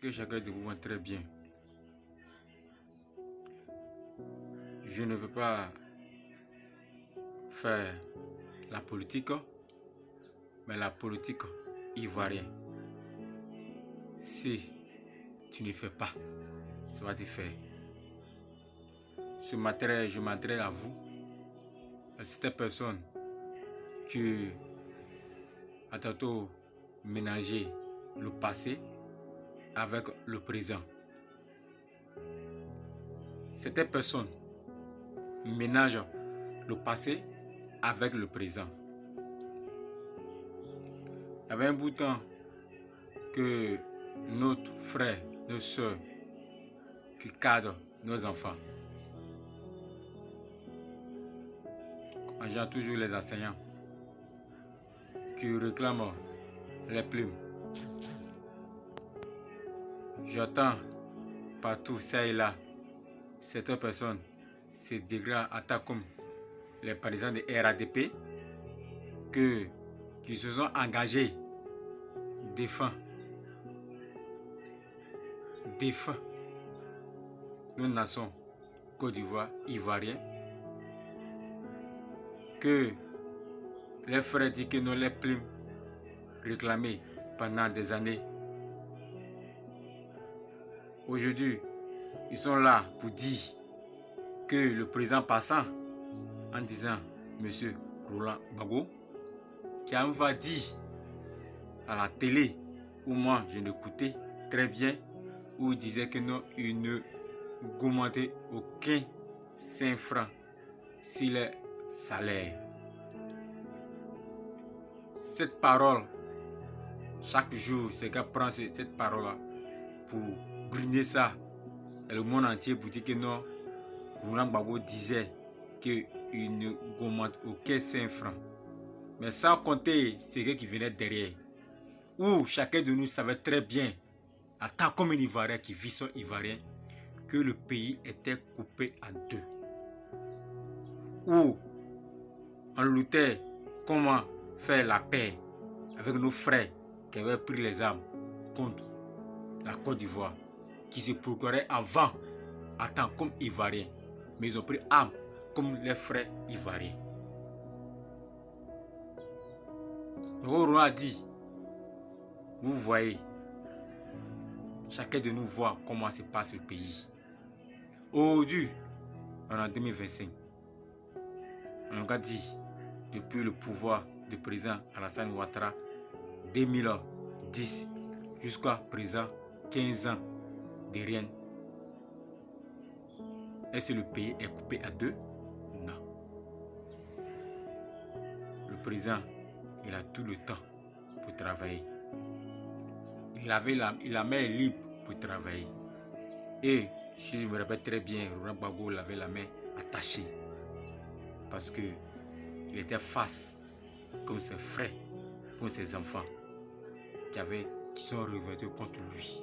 que chacun de vous voit très bien. Je ne veux pas faire la politique, mais la politique ivoirienne. Si tu ne fais pas, ça va te faire. Ce matin, je m'adresse à vous, à cette personne qui a tantôt ménagé le passé avec le présent. Cette personne ménage le passé avec le présent. Il y avait un bout de temps que notre frère, nos soeurs, qui cadrent nos enfants, envoient toujours les enseignants qui réclament les plumes. J'entends partout, ça et là, certaines personnes se dégradent en tant comme les partisans de RADP qui se sont engagés défend nos nations Côte d'Ivoire, ivoiriens, que les frères disent que nous les plumes réclamées pendant des années. Aujourd'hui, ils sont là pour dire que le président passant, en disant Monsieur Roland Gbagbo, qui a une fois dit à la télé, où moi je l'écoutais très bien, où il disait que non, il ne augmentait aucun 5 francs sur les salaires. Cette parole, chaque jour, ce gars prend cette parole-là pour brûler ça. Et le monde entier pour dire que non, Roland Gbagbo disait qu'il ne augmente aucun 5 francs. Mais sans compter ce qui venait derrière. Où chacun de nous savait très bien, en tant comme un Ivoirien qui vit son Ivoirien, que le pays était coupé en deux. Où on luttait comment faire la paix avec nos frères qui avaient pris les armes contre la Côte d'Ivoire, qui se procuraient avant en tant comme Ivoiriens, mais ils ont pris armes comme les frères Ivoiriens. Donc on a dit, vous voyez, chacun de nous voit comment se passe le pays. Aujourd'hui, on est en 2025. On a dit, depuis le pouvoir du président Alassane Ouattara, 2010 jusqu'à présent, 15 ans de rien. Est-ce que le pays est coupé à deux? Non. Le président, il a tout le temps pour travailler. Il a main libre pour travailler. Et je me rappelle très bien, Roland Gbagbo avait la main attachée. Parce que il était face comme ses frères, comme ses enfants qui sont révoltés contre lui.